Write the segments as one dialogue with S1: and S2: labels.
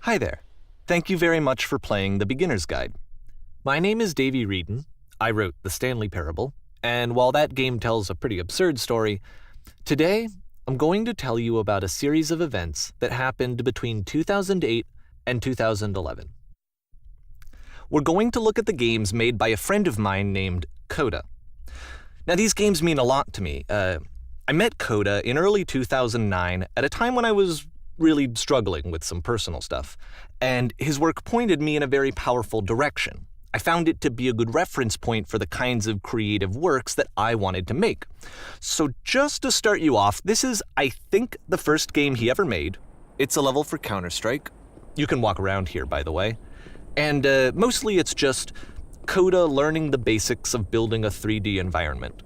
S1: Hi there. Thank you very much for playing The Beginner's Guide. My name is Davey Wreden. I wrote the Stanley Parable, and while that game tells a pretty absurd story, today I'm going to tell you about a series of events that happened between 2008 and 2011. We're going to look at the games made by a friend of mine named Coda. Now, these games mean a lot to me. I met Coda in early 2009 at a time when I was really struggling with some personal stuff, and his work pointed me in a very powerful direction. I found it to be a good reference point for the kinds of creative works that I wanted to make. So just to start you off, this is, I think, the first game he ever made. It's a level for Counter-Strike. You can walk around here, by the way. And mostly it's just Coda learning the basics of building a 3D environment.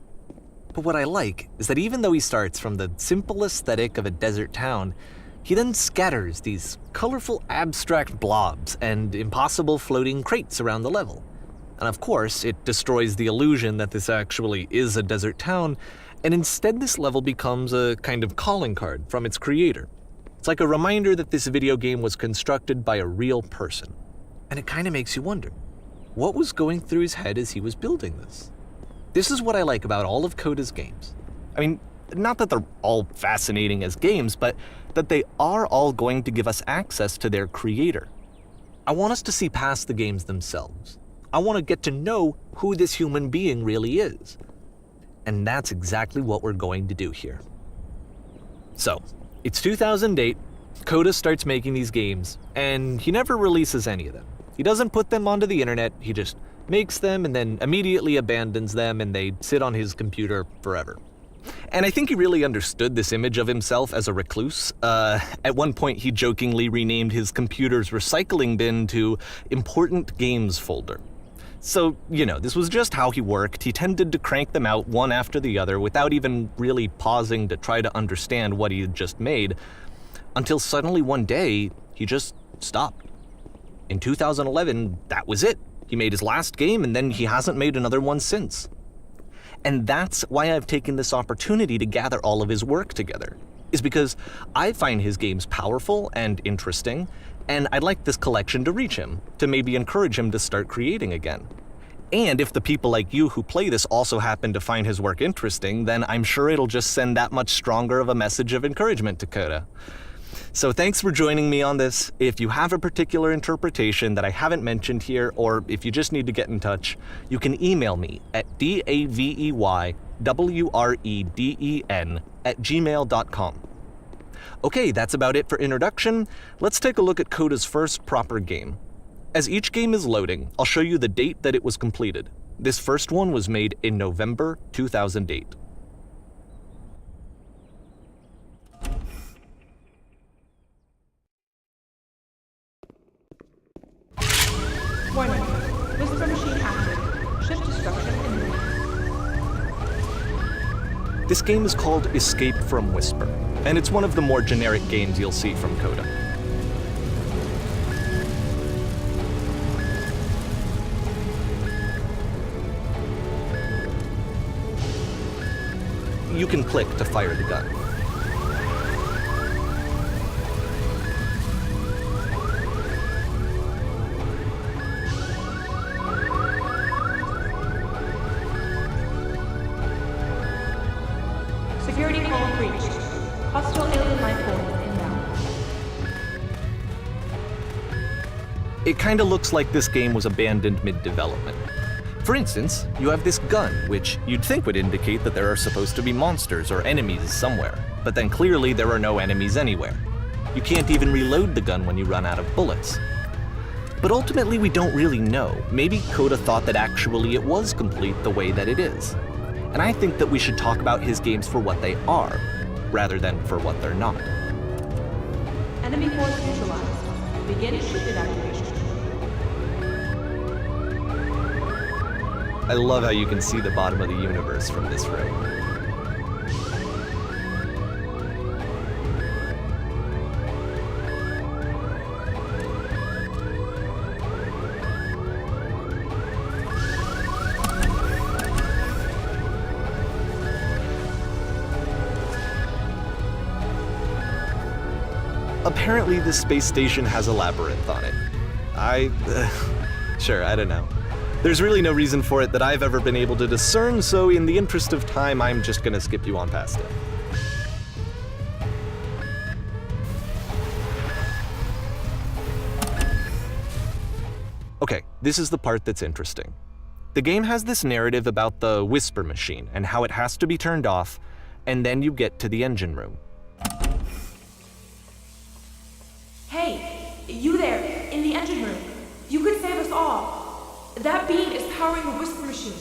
S1: But what I like is that even though he starts from the simple aesthetic of a desert town, he then scatters these colorful abstract blobs and impossible floating crates around the level. And of course, it destroys the illusion that this actually is a desert town, and instead this level becomes a kind of calling card from its creator. It's like a reminder that this video game was constructed by a real person. And it kind of makes you wonder, what was going through his head as he was building this? This is what I like about all of Coda's games. I mean, not that they're all fascinating as games, but that they are all going to give us access to their creator. I want us to see past the games themselves. I want to get to know who this human being really is. And that's exactly what we're going to do here. So, it's 2008, Coda starts making these games, and he never releases any of them. He doesn't put them onto the internet, he just makes them and then immediately abandons them, and they sit on his computer forever. And I think he really understood this image of himself as a recluse. At one point, he jokingly renamed his computer's recycling bin to Important Games Folder. So, this was just how he worked. He tended to crank them out one after the other without even really pausing to try to understand what he had just made, until suddenly one day, he just stopped. In 2011, that was it. He made his last game, and then he hasn't made another one since. And that's why I've taken this opportunity to gather all of his work together, is because I find his games powerful and interesting, and I'd like this collection to reach him, to maybe encourage him to start creating again. And if the people like you who play this also happen to find his work interesting, then I'm sure it'll just send that much stronger of a message of encouragement to Coda. So thanks for joining me on this. If you have a particular interpretation that I haven't mentioned here, or if you just need to get in touch, you can email me at daveywreden@gmail.com. Okay, that's about it for introduction. Let's take a look at Coda's first proper game. As each game is loading, I'll show you the date that it was completed. This first one was made in November 2008.
S2: Warning. Whisper machine active. Shift destruction imminent.
S1: This game is called Escape from Whisper, and it's one of the more generic games you'll see from Coda. You can click to fire the gun.
S2: Security call breached. Hostile alien life form inbound.
S1: It kinda looks like this game was abandoned mid-development. For instance, you have this gun, which you'd think would indicate that there are supposed to be monsters or enemies somewhere, but then clearly there are no enemies anywhere. You can't even reload the gun when you run out of bullets. But ultimately we don't really know. Maybe Coda thought that actually it was complete the way that it is. And I think that we should talk about his games for what they are, rather than for what they're not.
S2: Enemy force neutralized. Begin ship evacuation.
S1: I love how you can see the bottom of the universe from this room. Apparently, this space station has a labyrinth on it. Sure, I don't know. There's really no reason for it that I've ever been able to discern, so in the interest of time, I'm just gonna skip you on past it. Okay, this is the part that's interesting. The game has this narrative about the whisper machine and how it has to be turned off, and then you get to the engine room.
S2: Hey, you there, in the engine room. You could save us all. That beam is powering the whisper machine.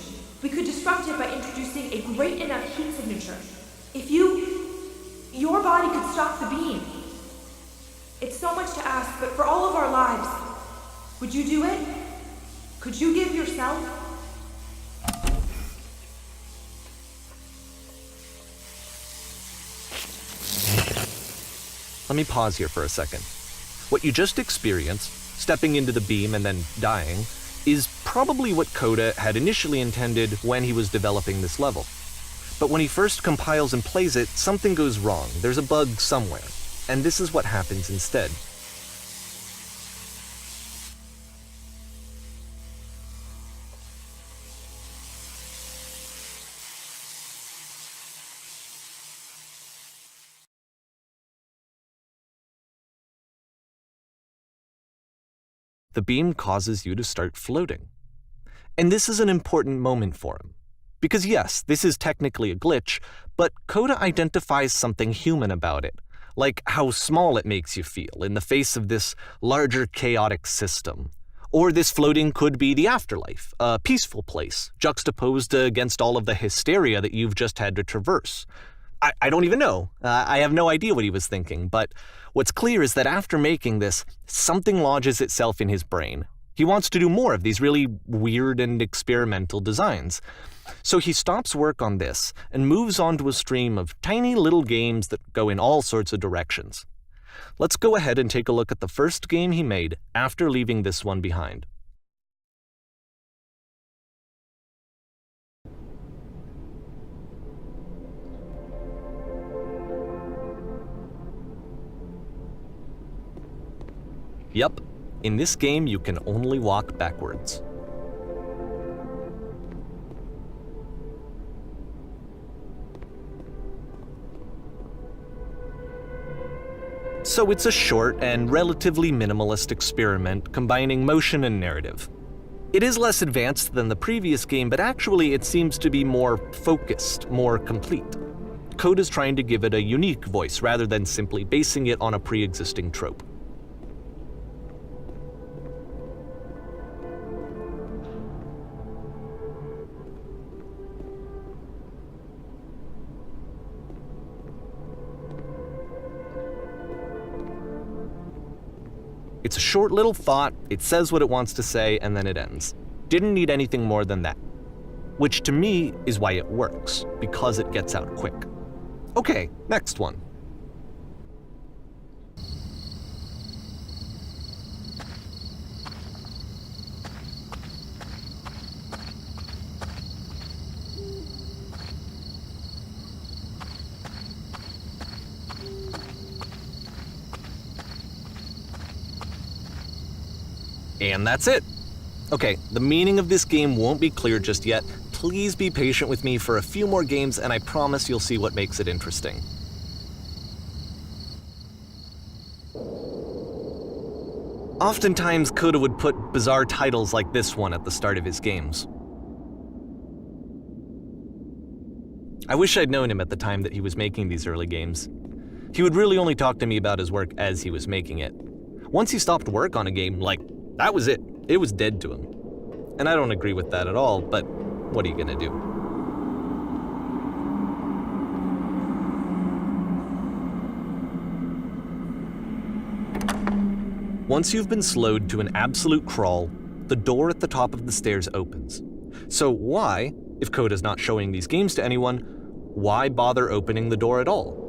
S2: We could disrupt it by introducing a great enough heat signature. If your body could stop the beam. It's so much to ask, but for all of our lives, would you do it? Could you give yourself?
S1: Let me pause here for a second. What you just experienced, stepping into the beam and then dying, is probably what Coda had initially intended when he was developing this level. But when he first compiles and plays it, something goes wrong. There's a bug somewhere. And this is what happens instead. The beam causes you to start floating. And this is an important moment for him. Because yes, this is technically a glitch, but Coda identifies something human about it, like how small it makes you feel in the face of this larger chaotic system. Or this floating could be the afterlife, a peaceful place, juxtaposed against all of the hysteria that you've just had to traverse. I don't even know. I have no idea what he was thinking, but what's clear is that after making this, something lodges itself in his brain. He wants to do more of these really weird and experimental designs. So he stops work on this and moves on to a stream of tiny little games that go in all sorts of directions. Let's go ahead and take a look at the first game he made after leaving this one behind. Yep, in this game you can only walk backwards. So it's a short and relatively minimalist experiment combining motion and narrative. It is less advanced than the previous game, but actually it seems to be more focused, more complete. Coda's trying to give it a unique voice rather than simply basing it on a pre-existing trope. It's a short little thought, it says what it wants to say, and then it ends. Didn't need anything more than that. Which to me is why it works, because it gets out quick. Okay, next one. And that's it. Okay, the meaning of this game won't be clear just yet. Please be patient with me for a few more games and I promise you'll see what makes it interesting. Oftentimes, Coda would put bizarre titles like this one at the start of his games. I wish I'd known him at the time that he was making these early games. He would really only talk to me about his work as he was making it. Once he stopped work on a game, that was it. It was dead to him. And I don't agree with that at all, but what are you gonna do? Once you've been slowed to an absolute crawl, the door at the top of the stairs opens. So why, if Coda's not showing these games to anyone, why bother opening the door at all?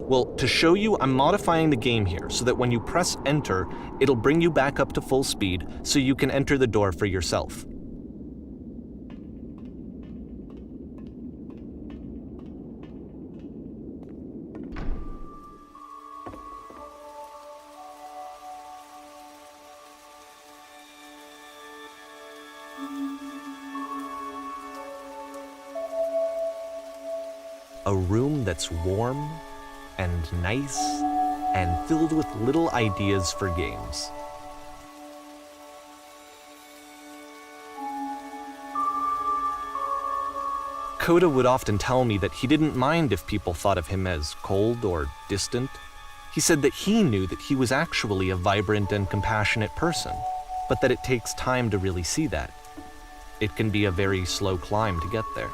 S1: Well, to show you, I'm modifying the game here so that when you press enter, it'll bring you back up to full speed so you can enter the door for yourself. a room that's warm and nice and filled with little ideas for games. Coda would often tell me that he didn't mind if people thought of him as cold or distant. He said that he knew that he was actually a vibrant and compassionate person, but that it takes time to really see that. It can be a very slow climb to get there.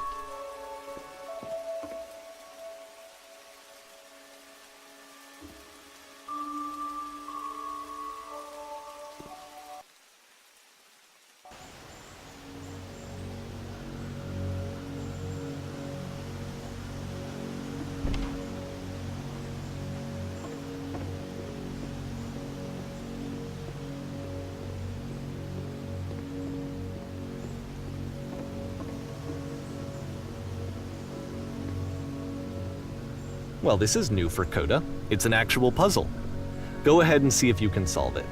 S1: Well, this is new for Coda. It's an actual puzzle. Go ahead and see if you can solve it.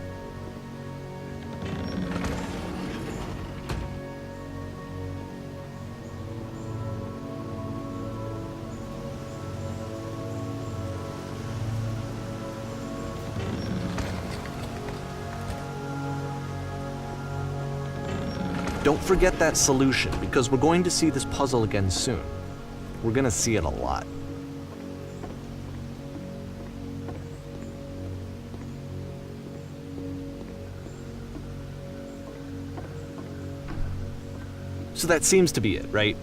S1: Don't forget that solution, because we're going to see this puzzle again soon. We're going to see it a lot. So that seems to be it, right?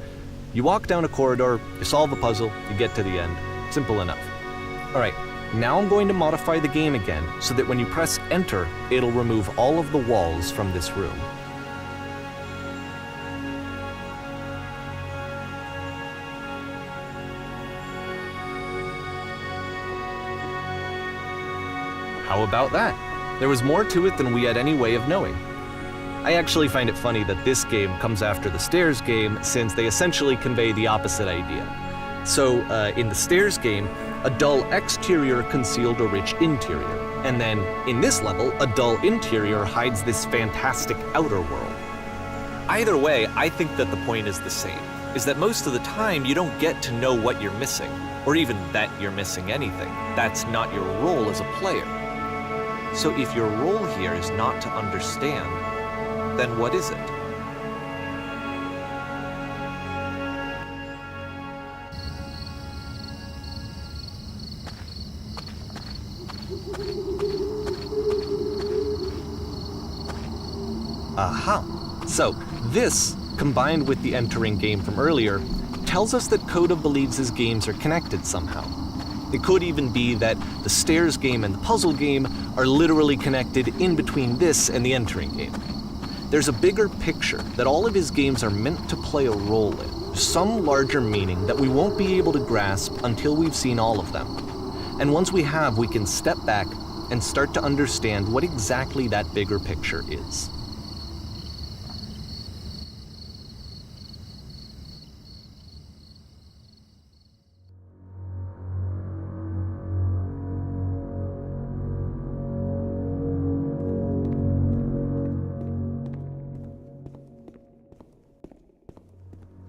S1: You walk down a corridor, you solve a puzzle, you get to the end. Simple enough. All right, now I'm going to modify the game again so that when you press enter, it'll remove all of the walls from this room. How about that? There was more to it than we had any way of knowing. I actually find it funny that this game comes after the Stairs game, since they essentially convey the opposite idea. So, in the Stairs game, a dull exterior concealed a rich interior. And then, in this level, a dull interior hides this fantastic outer world. Either way, I think that the point is the same, is that most of the time you don't get to know what you're missing, or even that you're missing anything. That's not your role as a player. So if your role here is not to understand, then what is it? Aha! So, this, combined with the entering game from earlier, tells us that Coda believes his games are connected somehow. It could even be that the Stairs game and the puzzle game are literally connected in between this and the entering game. There's a bigger picture that all of his games are meant to play a role in, some larger meaning that we won't be able to grasp until we've seen all of them. And once we have, we can step back and start to understand what exactly that bigger picture is.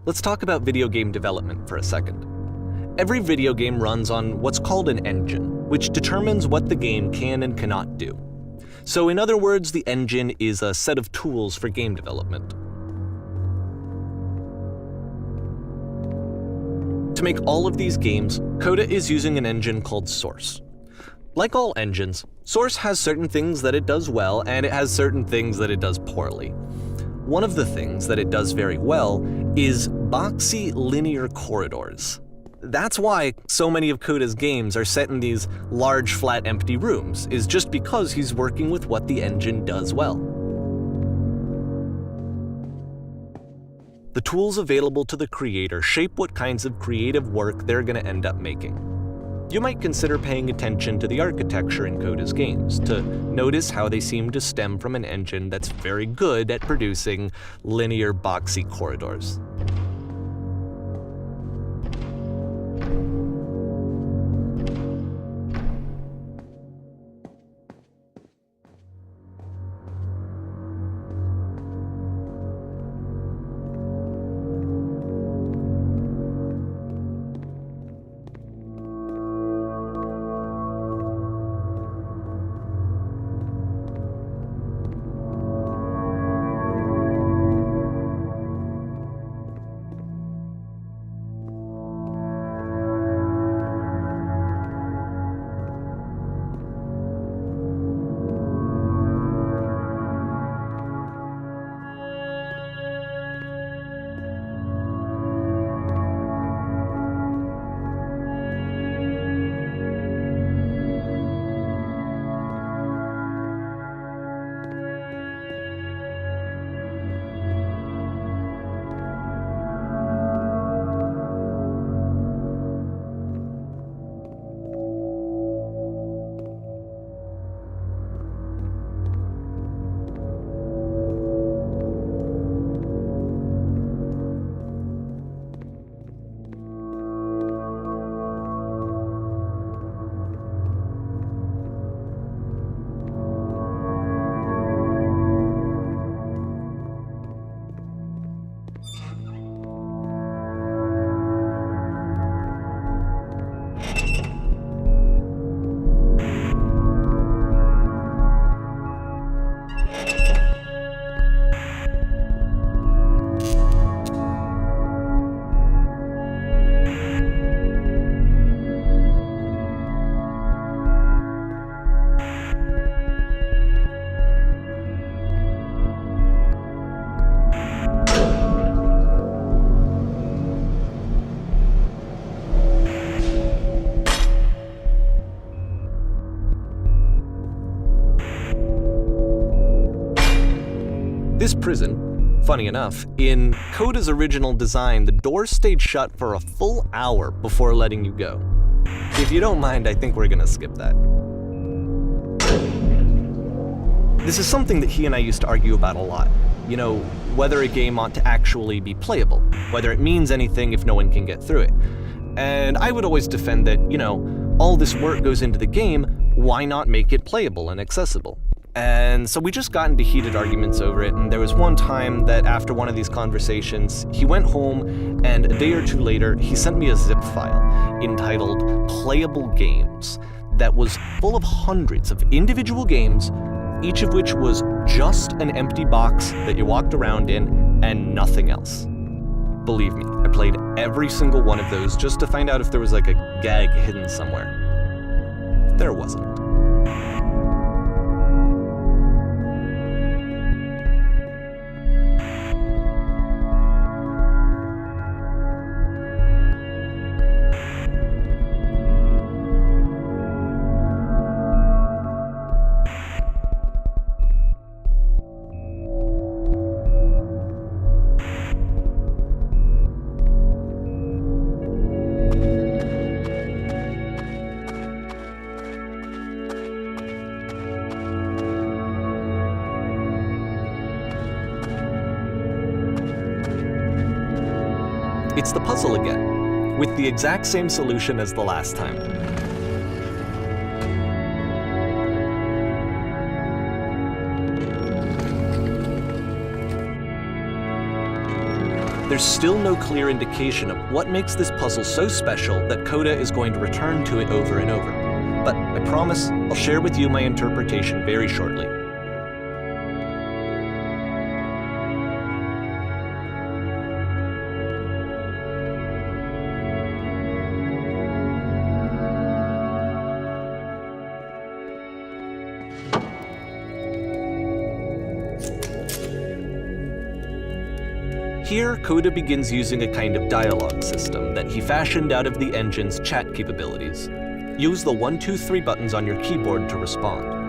S1: Let's talk about video game development for a second. Every video game runs on what's called an engine, which determines what the game can and cannot do. So in other words, the engine is a set of tools for game development. To make all of these games, Coda is using an engine called Source. Like all engines, Source has certain things that it does well, and it has certain things that it does poorly. One of the things that it does very well is boxy linear corridors. That's why so many of Coda's games are set in these large, flat, empty rooms, is just because he's working with what the engine does well. The tools available to the creator shape what kinds of creative work they're going to end up making. You might consider paying attention to the architecture in Coda's games to notice how they seem to stem from an engine that's very good at producing linear, boxy corridors. This prison, funny enough, in Coda's original design, the doors stayed shut for a full hour before letting you go. If you don't mind, I think we're gonna skip that. This is something that he and I used to argue about a lot. You know, whether a game ought to actually be playable, whether it means anything if no one can get through it. And I would always defend that, all this work goes into the game, why not make it playable and accessible? And so we just got into heated arguments over it, and there was one time that after one of these conversations, he went home, and a day or two later, he sent me a zip file entitled Playable Games that was full of hundreds of individual games, each of which was just an empty box that you walked around in and nothing else. Believe me, I played every single one of those just to find out if there was like a gag hidden somewhere. There wasn't. It's the puzzle again, with the exact same solution as the last time. There's still no clear indication of what makes this puzzle so special that Coda is going to return to it over and over. But I promise I'll share with you my interpretation very shortly. Here, Coda begins using a kind of dialogue system that he fashioned out of the engine's chat capabilities. Use the 1, 2, 3 buttons on your keyboard to respond.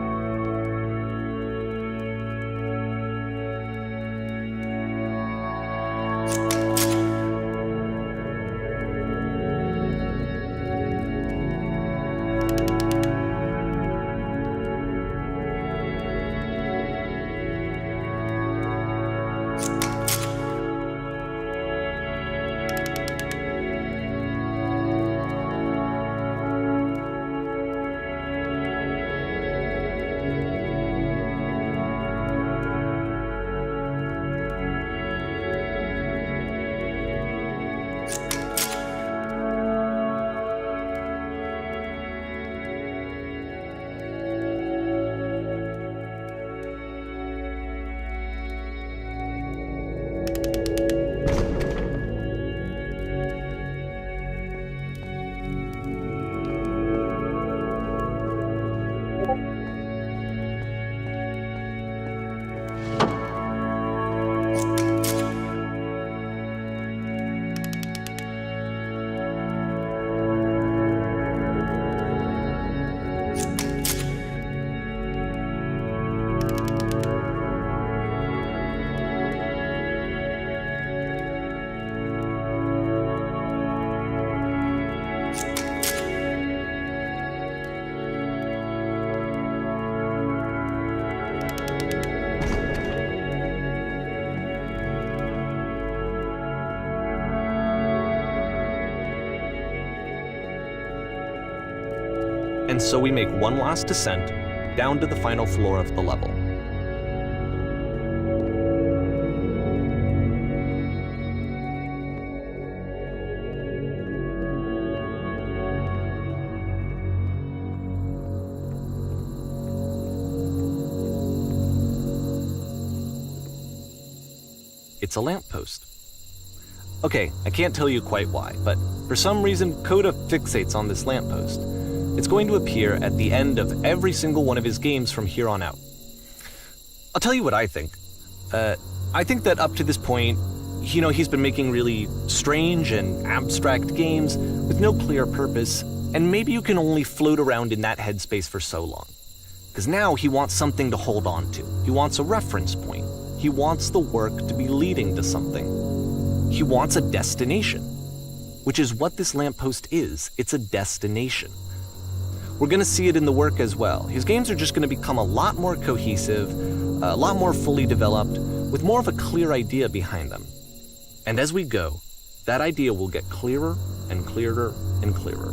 S1: And so we make one last descent down to the final floor of the level. It's a lamppost. Okay, I can't tell you quite why, but for some reason, Coda fixates on this lamppost. It's going to appear at the end of every single one of his games from here on out. I'll tell you what I think. I think that up to this point, he's been making really strange and abstract games with no clear purpose, and maybe you can only float around in that headspace for so long. Because now he wants something to hold on to. He wants a reference point. He wants the work to be leading to something. He wants a destination, which is what this lamppost is. It's a destination. We're going to see it in the work as well. His games are just going to become a lot more cohesive, a lot more fully developed, with more of a clear idea behind them. And as we go, that idea will get clearer and clearer and clearer.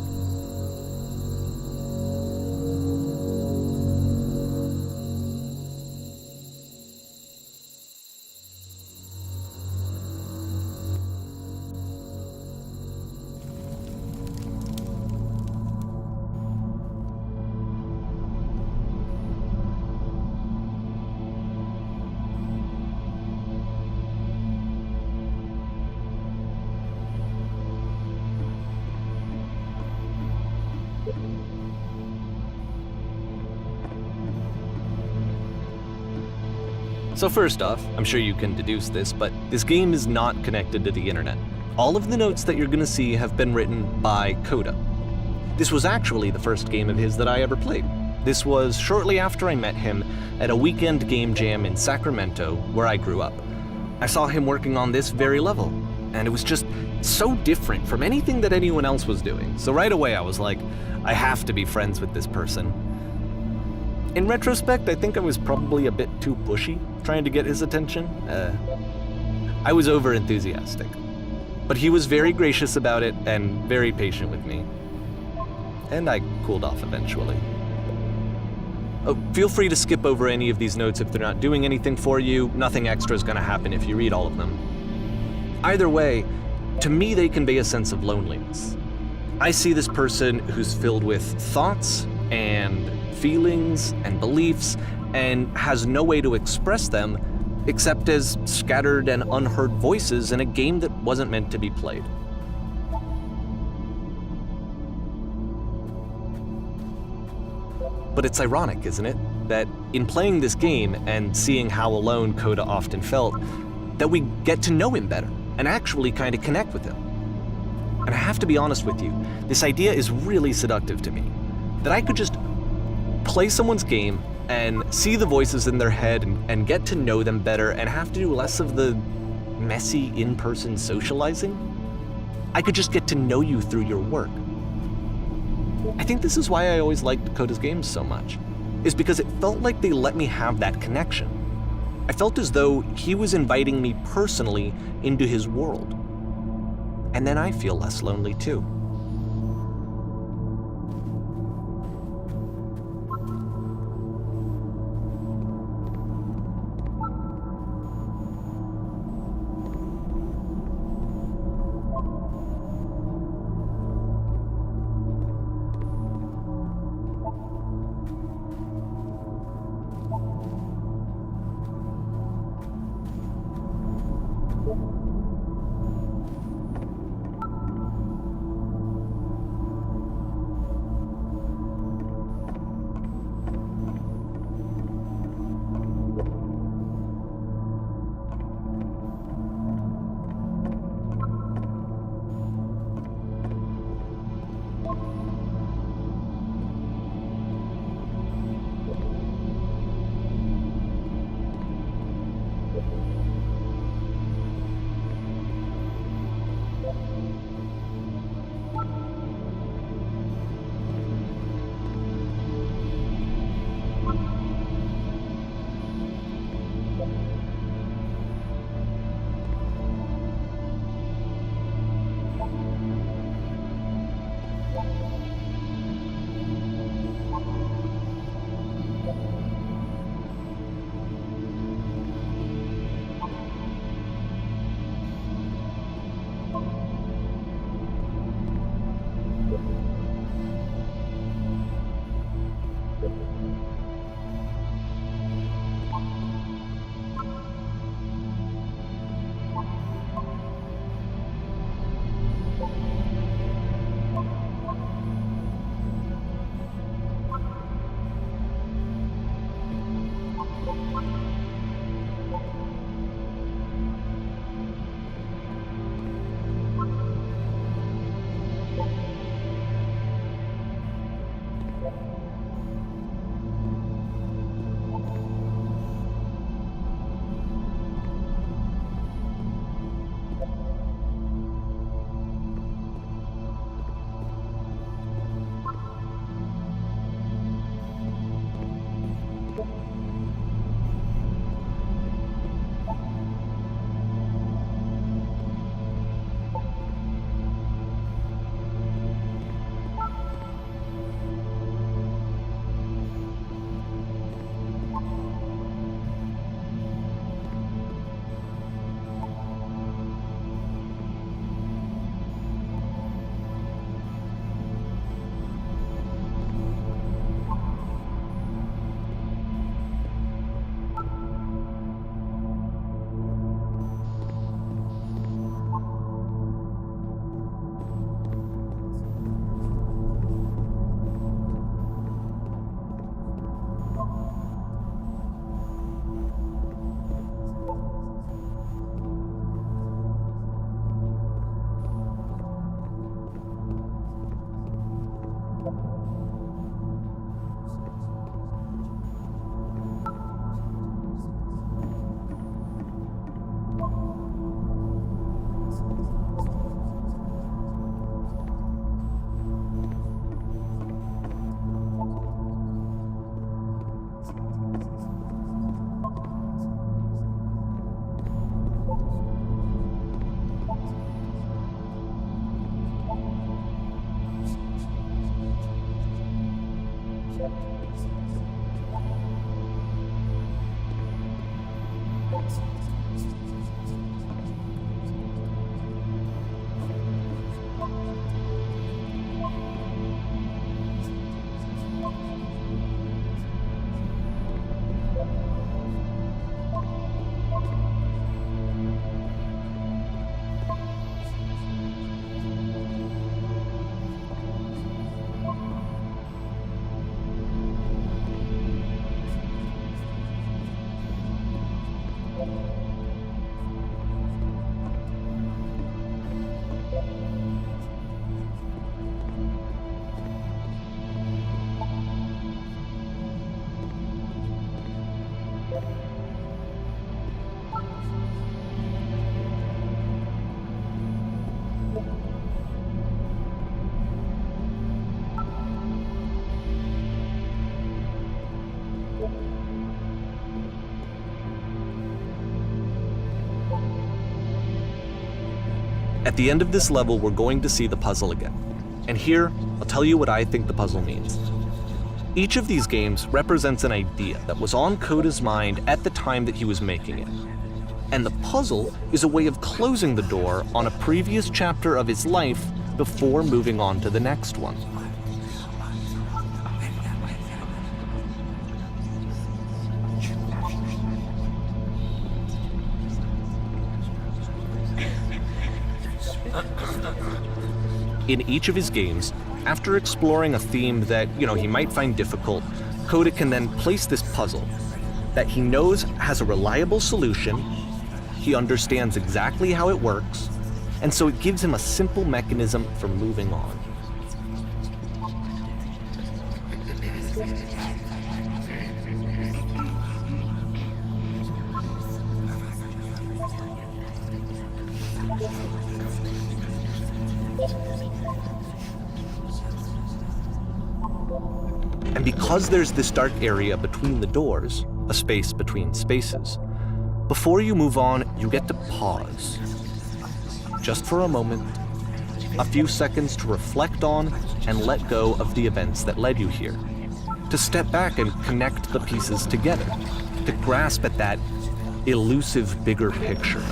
S1: So first off, I'm sure you can deduce this, but this game is not connected to the internet. All of the notes that you're going to see have been written by Coda. This was actually the first game of his that I ever played. This was shortly after I met him at a weekend game jam in Sacramento, where I grew up. I saw him working on this very level, and it was just so different from anything that anyone else was doing. So right away I was like, I have to be friends with this person. In retrospect, I think I was probably a bit too pushy, trying to get his attention. I was over-enthusiastic. But he was very gracious about it and very patient with me. And I cooled off eventually. Oh, feel free to skip over any of these notes if they're not doing anything for you. Nothing extra is going to happen if you read all of them. Either way, to me they convey a sense of loneliness. I see this person who's filled with thoughts and feelings and beliefs and has no way to express them except as scattered and unheard voices in a game that wasn't meant to be played. But it's ironic, isn't it, that in playing this game and seeing how alone Coda often felt, that we get to know him better and actually kind of connect with him. And I have to be honest with you, this idea is really seductive to me, that I could just play someone's game and see the voices in their head and get to know them better and have to do less of the messy in-person socializing. I could just get to know you through your work. I think this is why I always liked Coda's games so much, is because it felt like they let me have that connection. I felt as though he was inviting me personally into his world. And then I feel less lonely too. At the end of this level, we're going to see the puzzle again. And here, I'll tell you what I think the puzzle means. Each of these games represents an idea that was on Coda's mind at the time that he was making it. And the puzzle is a way of closing the door on a previous chapter of his life before moving on to the next one. In each of his games, after exploring a theme that, he might find difficult, Coda can then place this puzzle that he knows has a reliable solution, he understands exactly how it works, and so it gives him a simple mechanism for moving on. And because there's this dark area between the doors, a space between spaces, before you move on, you get to pause. Just for a moment, a few seconds to reflect on and let go of the events that led you here. To step back and connect the pieces together. To grasp at that elusive bigger picture.